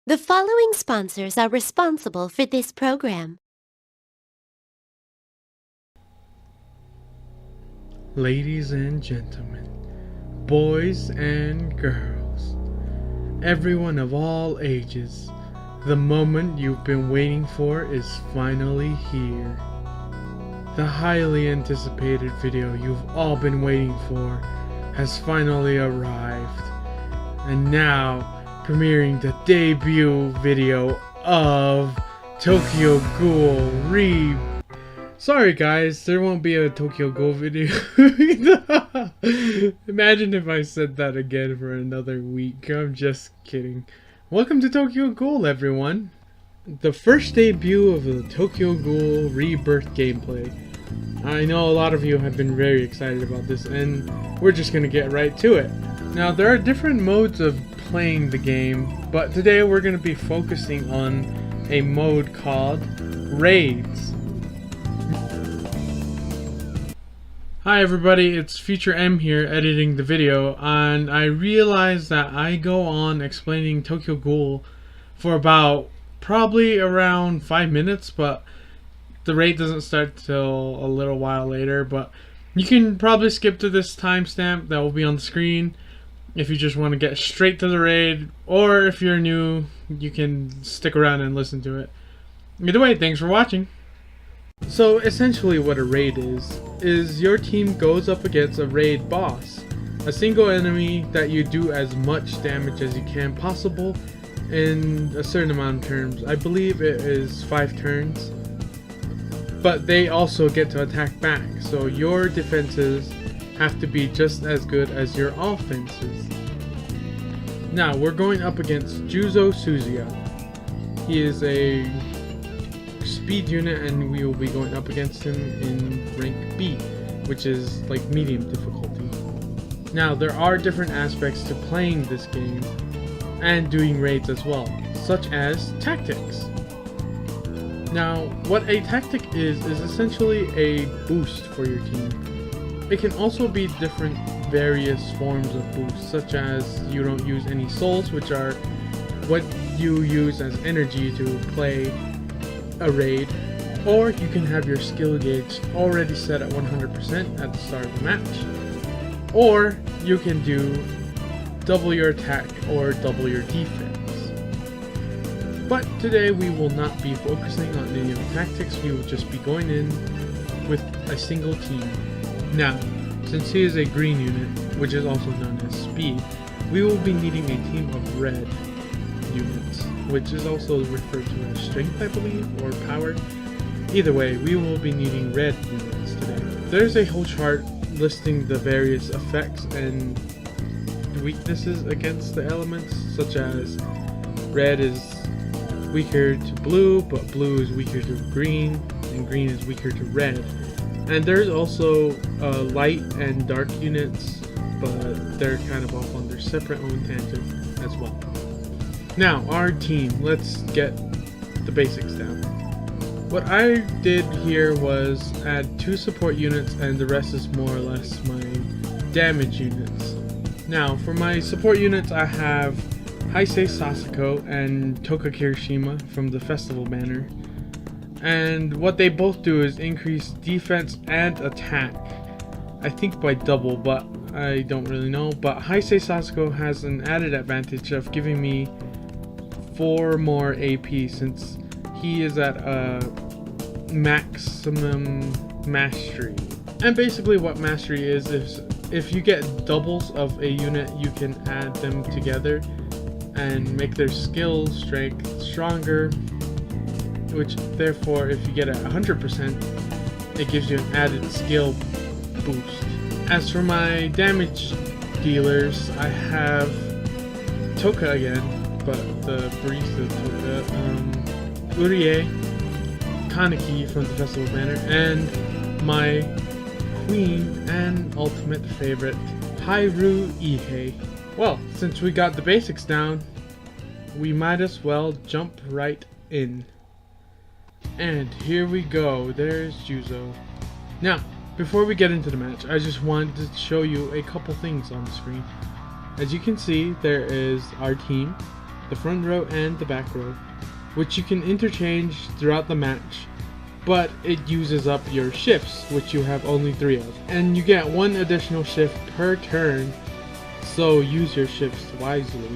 The following sponsors are responsible for this program. Ladies and gentlemen, boys and girls, everyone of all ages, the moment you've been waiting for is finally here. The highly anticipated video you've all been waiting for has finally arrived. And now, premiering the debut video of Tokyo Ghoul Rebirth. Sorry guys, there won't be a Tokyo Ghoul video. Imagine if I said that again for another week. I'm just kidding. Welcome to Tokyo Ghoul, everyone. The first debut of the Tokyo Ghoul Rebirth gameplay. I know a lot of you have been very excited about this, and we're just gonna get right to it. Now, there are different modes of playing the game, but today we're going to be focusing on a mode called Raids. Hi everybody, it's Future M here editing the video, and I realized that I go on explaining Tokyo Ghoul for about probably around 5 minutes, but the raid doesn't start till a little while later. But you can probably skip to this timestamp that will be on the screen if you just want to get straight to the raid, or if you're new, you can stick around and listen to it. Either way, thanks for watching. So essentially what a raid is your team goes up against a raid boss, a single enemy that you do as much damage as you can possible in a certain amount of turns. I believe it is 5 turns, but they also get to attack back, so your defenses have to be just as good as your offenses. Now we're going up against Juzo Suzuya. He is a speed unit, and we will be going up against him in rank B, which is like medium difficulty. Now there are different aspects to playing this game and doing raids as well, such as tactics. Now what a tactic is essentially a boost for your team. It can also be different various forms of boosts, such as you don't use any souls, which are what you use as energy to play a raid, or you can have your skill gauge already set at 100% at the start of the match, or you can do double your attack or double your defense. But today we will not be focusing on any of the tactics. We will just be going in with a single team. Now, since he is a green unit, which is also known as speed, we will be needing a team of red units, which is also referred to as strength, I believe, or power. Either way, we will be needing red units today. There's a whole chart listing the various effects and weaknesses against the elements, such as red is weaker to blue, but blue is weaker to green, and green is weaker to red. And there's also light and dark units, but they're kind of off on their separate own tangent as well. Now, our team, let's get the basics down. What I did here was add 2 support units, and the rest is more or less my damage units. Now, for my support units, I have Heisei Sasako and Toka Kirishima from the festival banner. And what they both do is increase defense and attack. I think by double, but I don't really know. But Heisei Sasako has an added advantage of giving me 4 more AP, since he is at a maximum mastery. And basically what mastery is if you get doubles of a unit, you can add them together and make their skill strength stronger, which therefore if you get at 100%, it gives you an added skill boost. As for my damage dealers, I have Toka again, but the barista Toka, Urie, Kaneki from the festival banner, and my queen and ultimate favorite, Haru Ihei. Well, since we got the basics down, we might as well jump right in. And here we go, there's Juzo. Now, before we get into the match, I just wanted to show you a couple things on the screen. As you can see, there is our team, the front row and the back row, which you can interchange throughout the match, but it uses up your shifts, which you have only 3 of. And you get 1 additional shift per turn, so use your shifts wisely.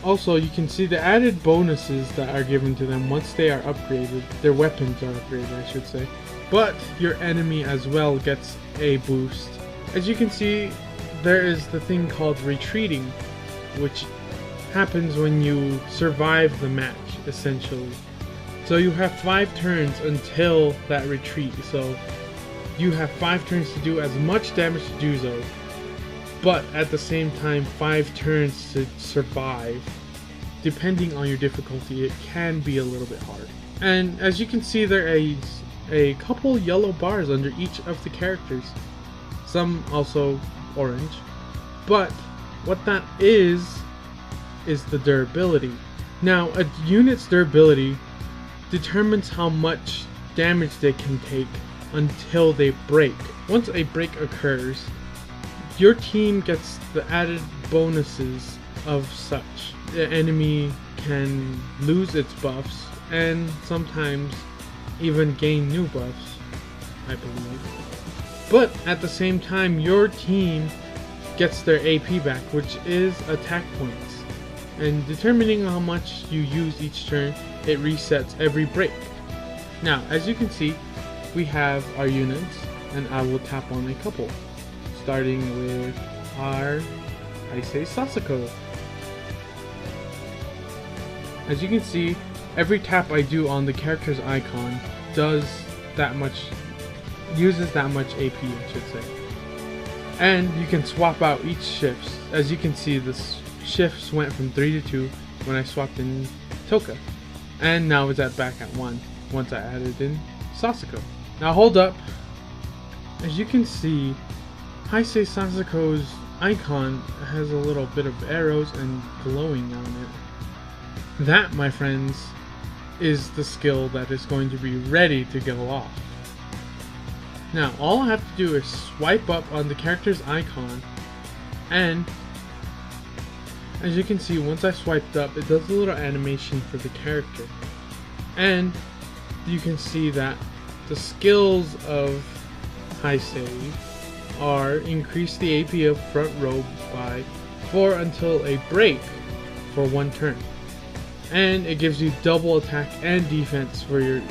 Also, you can see the added bonuses that are given to them once they are upgraded. Their weapons are upgraded, I should say. But your enemy as well gets a boost. As you can see, there is the thing called retreating, which happens when you survive the match, essentially. So you have 5 turns until that retreat, so you have 5 turns to do as much damage to Juzo, but at the same time 5 turns to survive. Depending on your difficulty, it can be a little bit hard. And as you can see, there is a couple yellow bars under each of the characters, some also orange, but what that is the durability. Now, a unit's durability determines how much damage they can take until they break. Once a break occurs, your team gets the added bonuses of such. The enemy can lose its buffs and sometimes even gain new buffs, I believe. But at the same time, your team gets their AP back, which is attack points. And determining how much you use each turn, it resets every break. Now, as you can see, we have our units, and I will tap on a couple, starting with our Heisei Sasako. As you can see, every tap I do on the character's icon does that much, uses that much AP, I should say. And you can swap out each shifts. As you can see, the shifts went from 3 to 2 when I swapped in Toka. And now it's back at 1 once I added in Sasako. Now hold up. As you can see, Heisei Sasako's icon has a little bit of arrows and glowing on it. That, my friends, is the skill that is going to be ready to go off. Now, all I have to do is swipe up on the character's icon, and as you can see, once I swiped up, it does a little animation for the character. And you can see that the skills of Heisei are increase the AP of front row by 4 until a break for 1 turn. And it gives you double attack and defense for your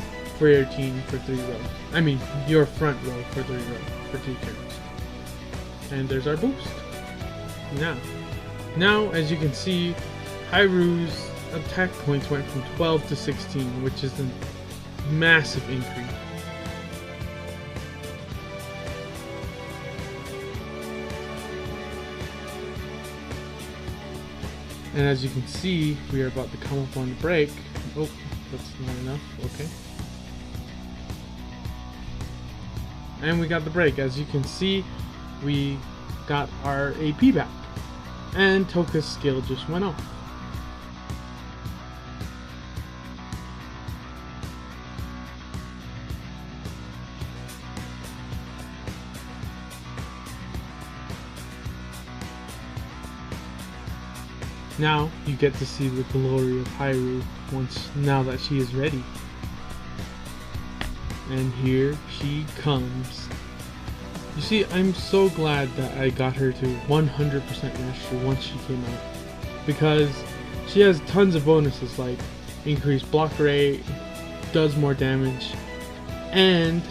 team for 3 rows. I mean, your front row for 3 rows, for 2 turns. And there's our boost. Now, as you can see, Hairu's attack points went from 12 to 16, which is a massive increase. And as you can see, we are about to come up on the break. Oh, that's not enough. Okay. And we got the break. As you can see, we got our AP back. And Toka's skill just went off. Now you get to see the glory of Hairu now that she is ready. And here she comes. You see, I'm so glad that I got her to 100% mastery once she came out, because she has tons of bonuses like increased block rate, does more damage, and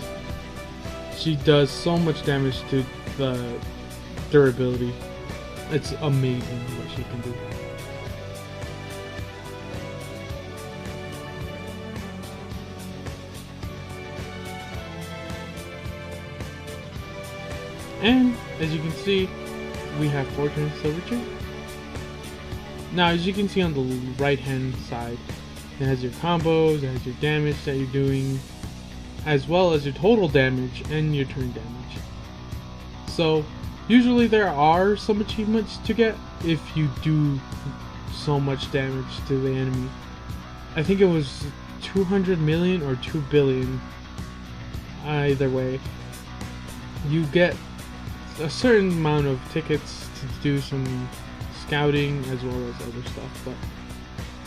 she does so much damage to the durability. It's amazing what she can do. And as you can see, we have 4 turns till retreat. Now, as you can see on the right hand side, it has your combos, it has your damage that you're doing, as well as your total damage and your turn damage. So usually there are some achievements to get if you do so much damage to the enemy. I think it was 200 million or 2 billion. Either way, you get a certain amount of tickets to do some scouting as well as other stuff, but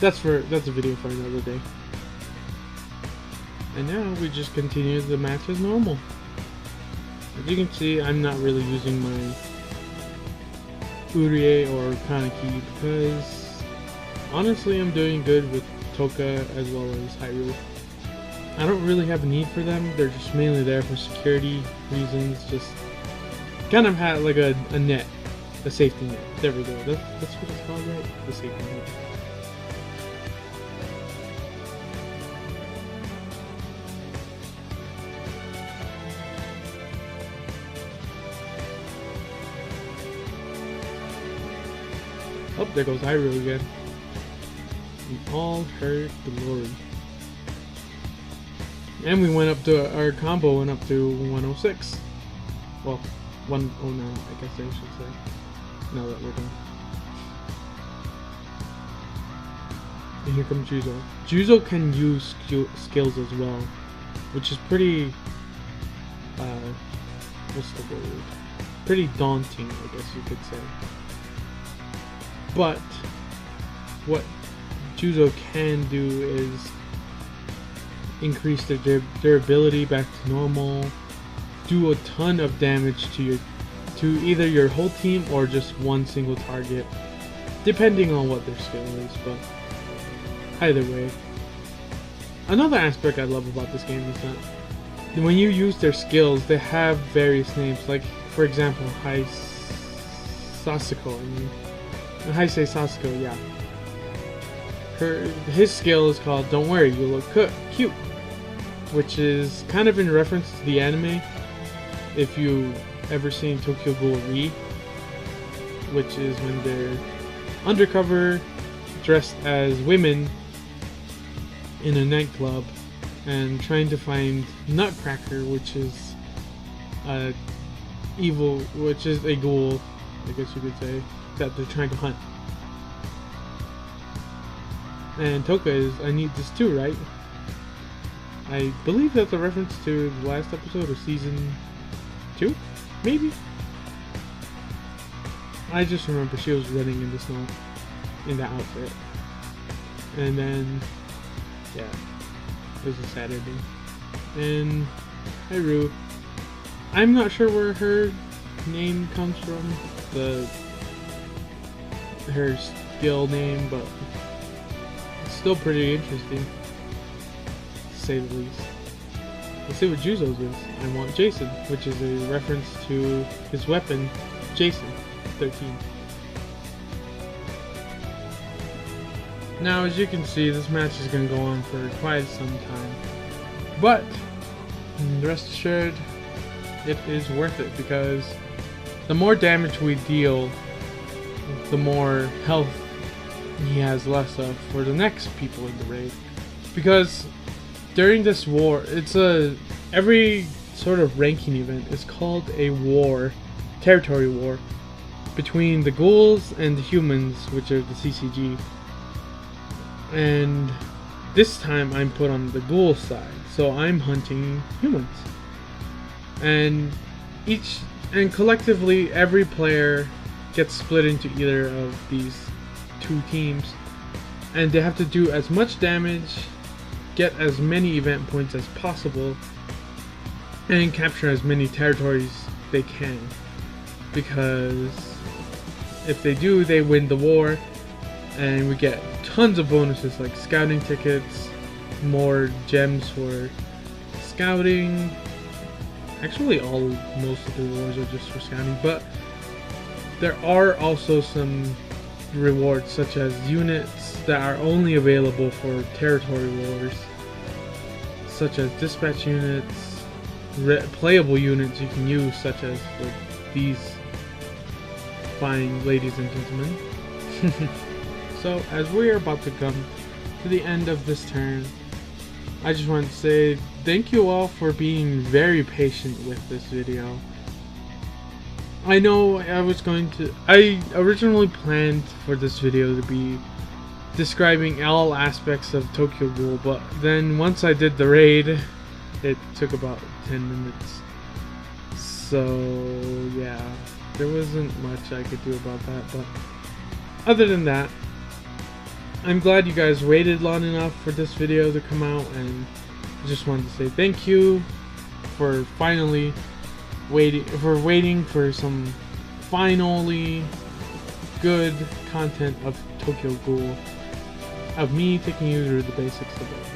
that's a video for another day. And now we just continue the match as normal. As you can see, I'm not really using my Urie or Kaneki because honestly I'm doing good with Toka as well as Hyrule. I don't really have a need for them, they're just mainly there for security reasons, just kind of had like a net, a safety net. There we go, that's what it's called, right? The safety net. Oh, there goes Hyrule again. We all heard the glory. And we went up to, our combo went up to 106. Well, 109, I guess I should say. Now that we're done. And here comes Juzo. Juzo can use skills as well, which is pretty, what's the word? Pretty daunting, I guess you could say. But what Juzo can do is increase their durability back to normal, do a ton of damage to either your whole team or just one single target, depending on what their skill is. But either way, another aspect I love about this game is that when you use their skills, they have various names. Like for example, Heisei Sasuke, yeah. His skill is called "Don't worry, you look cute," which is kind of in reference to the anime. If you ever seen Tokyo Ghoul Rebirth, which is when they're undercover, dressed as women in a nightclub, and trying to find Nutcracker, which is a ghoul, I guess you could say, that they're trying to hunt. And Toka is, I need this too, right? I believe that's a reference to the last episode of season 2, maybe? I just remember she was running in the snow in that outfit. And then, yeah, it was a sad ending. And Hyrule, I'm not sure where her name comes from, her skill name, but it's still pretty interesting, to say the least. Let's see what Juzo's is. I want Jason, which is a reference to his weapon, Jason 13. Now, as you can see, this match is going to go on for quite some time, but rest assured, it is worth it, because the more damage we deal, the more health he has less of for the next people in the raid. Because during this war, every sort of ranking event is called a war, territory war, between the ghouls and the humans, which are the CCG. And this time I'm put on the ghoul side, so I'm hunting humans. And collectively, every player gets split into either of these two teams, and they have to do as much damage, get as many event points as possible, and capture as many territories they can. Because if they do, they win the war, and we get tons of bonuses like scouting tickets, more gems for scouting. Actually, most of the rewards are just for scouting, but there are also some rewards such as units that are only available for territory wars, such as dispatch units, playable units you can use, such as these fine ladies and gentlemen. So, as we are about to come to the end of this turn, I just wanted to say thank you all for being very patient with this video. I know I originally planned for this video to be describing all aspects of Tokyo Ghoul, but then once I did the raid, it took about 10 minutes. So yeah, there wasn't much I could do about that, but other than that, I'm glad you guys waited long enough for this video to come out, and I just wanted to say thank you for finally waiting for some finally good content of Tokyo Ghoul, of me taking you through the basics of it.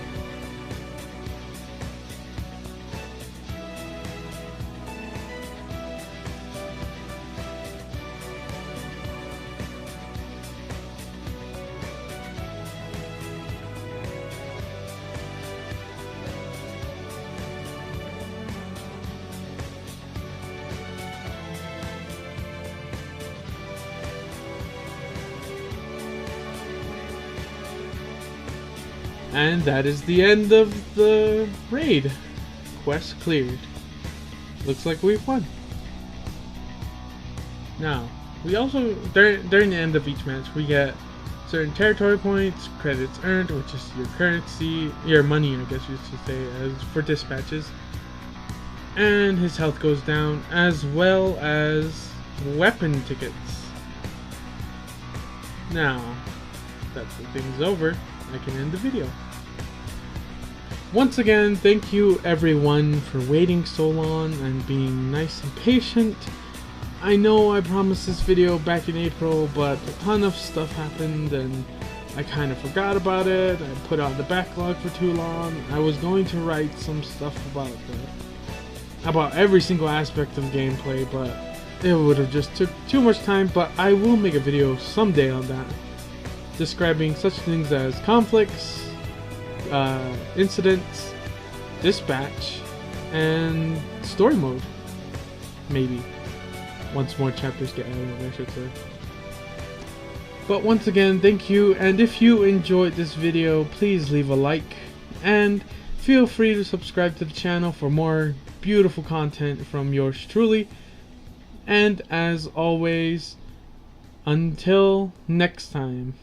And that is the end of the raid. Quest cleared. Looks like we've won. Now, we also, during the end of each match, we get certain territory points, credits earned, which is your currency, your money, I guess you should say, as for dispatches. And his health goes down, as well as weapon tickets. Now, that the thing's over, I can end the video. Once again, thank you everyone for waiting so long and being nice and patient. I know I promised this video back in April, but a ton of stuff happened and I kind of forgot about it. I put out the backlog for too long. I was going to write some stuff about every single aspect of gameplay, but it would have just took too much time. But I will make a video someday on that, describing such things as conflicts, incidents, dispatch, and story mode. Maybe. Once more chapters get added, I should say. But once again, thank you, and if you enjoyed this video, please leave a like, and feel free to subscribe to the channel for more beautiful content from yours truly. And as always, until next time.